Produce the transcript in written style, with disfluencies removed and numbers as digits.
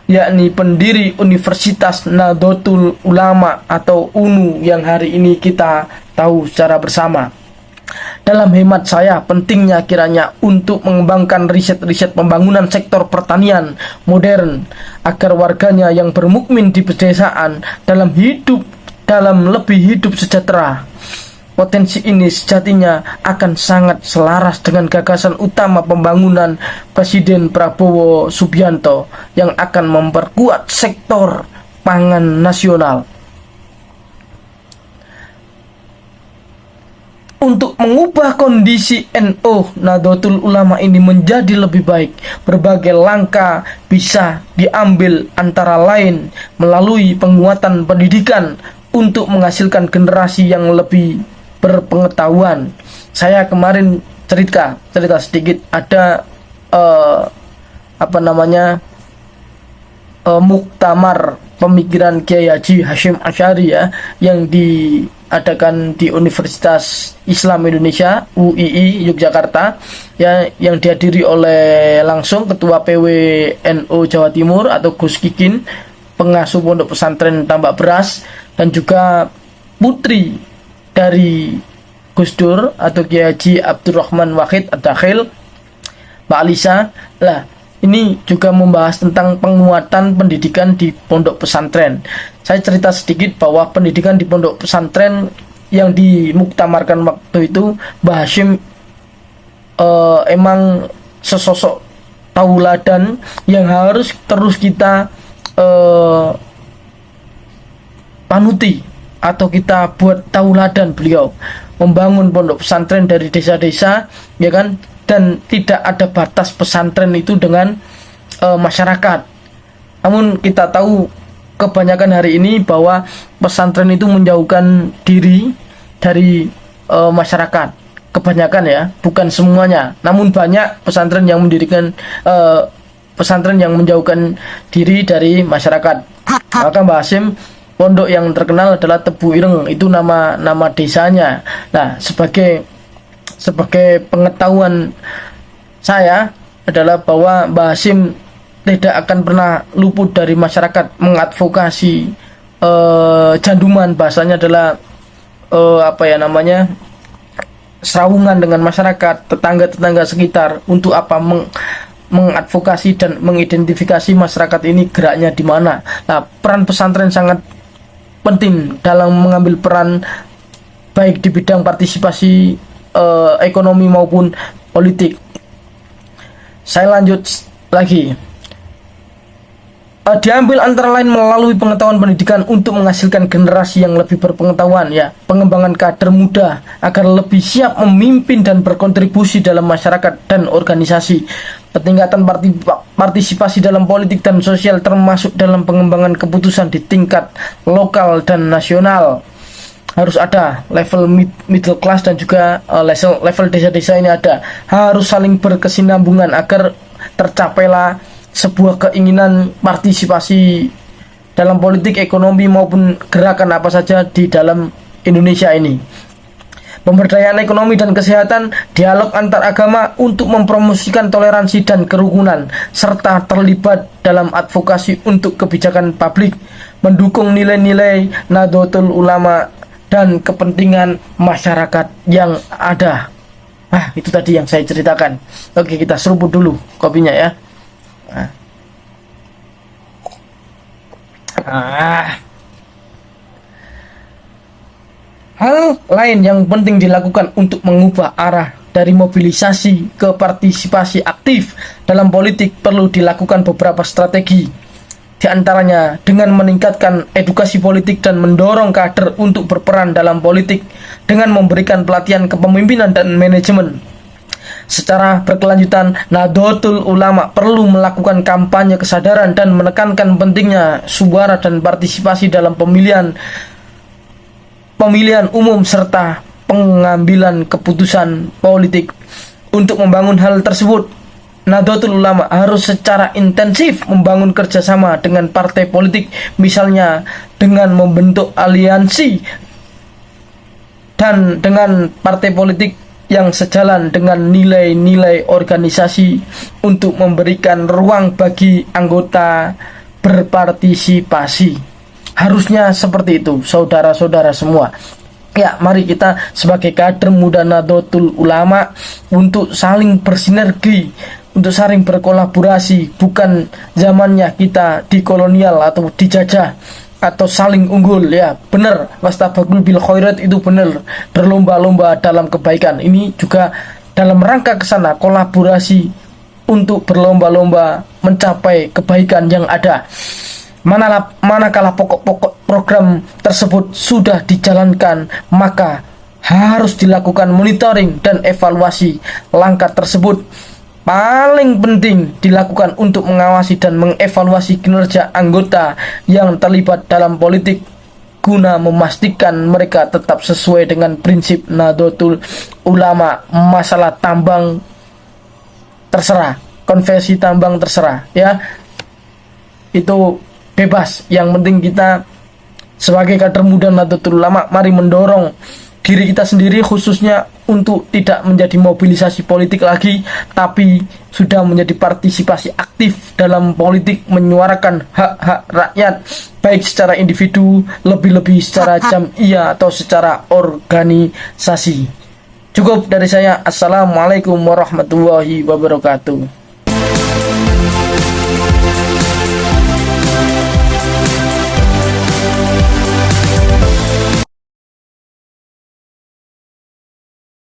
yakni pendiri Universitas Nahdlatul Ulama atau UNU yang hari ini kita tahu secara bersama. Dalam hemat saya, pentingnya kiranya untuk mengembangkan riset-riset pembangunan sektor pertanian modern agar warganya yang bermukmin di pedesaan dalam lebih hidup sejahtera. Potensi ini sejatinya akan sangat selaras dengan gagasan utama pembangunan Presiden Prabowo Subianto yang akan memperkuat sektor pangan nasional. Untuk mengubah kondisi NU Nahdlatul Ulama ini menjadi lebih baik, berbagai langkah bisa diambil, antara lain melalui penguatan pendidikan untuk menghasilkan generasi yang lebih berpengetahuan. Saya kemarin cerita sedikit, ada muktamar pemikiran Kiai Haji Hasyim Asy'ari ya, yang diadakan di Universitas Islam Indonesia UII Yogyakarta ya, yang dihadiri oleh langsung Ketua PWNU Jawa Timur atau Gus Kikin, pengasuh Pondok Pesantren Tambak Beras, dan juga putri dari Gus Dur atau Kiai Haji Abdurrahman Wahid Ad-Dakhil, Mbak Alisa. Lah, ini juga membahas tentang penguatan pendidikan di pondok pesantren. Saya cerita sedikit bahwa pendidikan di pondok pesantren yang dimuktamarkan waktu itu, Mbah Hasyim emang sesosok tauladan yang harus terus kita panuti atau kita buat tauladan. Beliau membangun pondok pesantren dari desa-desa, ya kan, dan tidak ada batas pesantren itu dengan masyarakat. Namun kita tahu kebanyakan hari ini bahwa pesantren itu menjauhkan diri dari masyarakat. Kebanyakan ya, bukan semuanya. Namun banyak pesantren yang mendirikan pesantren yang menjauhkan diri dari masyarakat. Maka Mbah Hasyim, pondok yang terkenal adalah Tebu Ireng, itu nama desanya. Nah, sebagai pengetahuan saya adalah bahwa Mbah Hasyim tidak akan pernah luput dari masyarakat, mengadvokasi janduman, bahasanya adalah serawungan dengan masyarakat, tetangga-tetangga sekitar, untuk apa mengadvokasi dan mengidentifikasi masyarakat ini geraknya di mana. Nah, peran pesantren sangat penting dalam mengambil peran baik di bidang partisipasi ekonomi maupun politik. Saya lanjut lagi. Diambil antara lain melalui pengetahuan pendidikan untuk menghasilkan generasi yang lebih berpengetahuan ya, pengembangan kader muda agar lebih siap memimpin dan berkontribusi dalam masyarakat dan organisasi, peningkatan partisipasi dalam politik dan sosial termasuk dalam pengembangan keputusan di tingkat lokal dan nasional. Harus ada level middle class dan juga level desa-desa ini ada, harus saling berkesinambungan agar tercapailah sebuah keinginan partisipasi dalam politik, ekonomi maupun gerakan apa saja di dalam Indonesia ini. Pemberdayaan ekonomi dan kesehatan, dialog antar agama untuk mempromosikan toleransi dan kerukunan, serta terlibat dalam advokasi untuk kebijakan publik, mendukung nilai-nilai Nahdlatul Ulama dan kepentingan masyarakat yang ada. Itu tadi yang saya ceritakan. Oke, kita seruput dulu kopinya ya. Hal lain yang penting dilakukan untuk mengubah arah dari mobilisasi ke partisipasi aktif dalam politik perlu dilakukan beberapa strategi. Di antaranya dengan meningkatkan edukasi politik dan mendorong kader untuk berperan dalam politik dengan memberikan pelatihan kepemimpinan dan manajemen. Secara berkelanjutan, Nahdlatul Ulama perlu melakukan kampanye kesadaran dan menekankan pentingnya suara dan partisipasi dalam pemilihan umum serta pengambilan keputusan politik. Untuk membangun hal tersebut, Nahdlatul Ulama harus secara intensif membangun kerjasama dengan partai politik, misalnya dengan membentuk aliansi dan dengan partai politik yang sejalan dengan nilai-nilai organisasi untuk memberikan ruang bagi anggota berpartisipasi. Harusnya seperti itu, saudara-saudara semua. Ya, mari kita sebagai kader muda Nahdlatul Ulama untuk saling bersinergi, untuk saling berkolaborasi. Bukan zamannya kita dikolonial atau dijajah atau saling unggul, ya benar, wastabaqul bil khairat itu benar, berlomba-lomba dalam kebaikan. Ini juga dalam rangka ke sana, kolaborasi untuk berlomba-lomba mencapai kebaikan yang ada. Manakala pokok-pokok program tersebut sudah dijalankan, maka harus dilakukan monitoring dan evaluasi. Langkah tersebut paling penting dilakukan untuk mengawasi dan mengevaluasi kinerja anggota yang terlibat dalam politik guna memastikan mereka tetap sesuai dengan prinsip Nahdlatul Ulama. Masalah tambang terserah, konversi tambang terserah, ya itu bebas. Yang penting kita sebagai kader muda Nahdlatul Ulama mari mendorong diri kita sendiri, khususnya untuk tidak menjadi mobilisasi politik lagi, tapi sudah menjadi partisipasi aktif dalam politik, menyuarakan hak-hak rakyat, baik secara individu, lebih-lebih secara jamiah atau secara organisasi. Cukup dari saya. Assalamualaikum warahmatullahi wabarakatuh.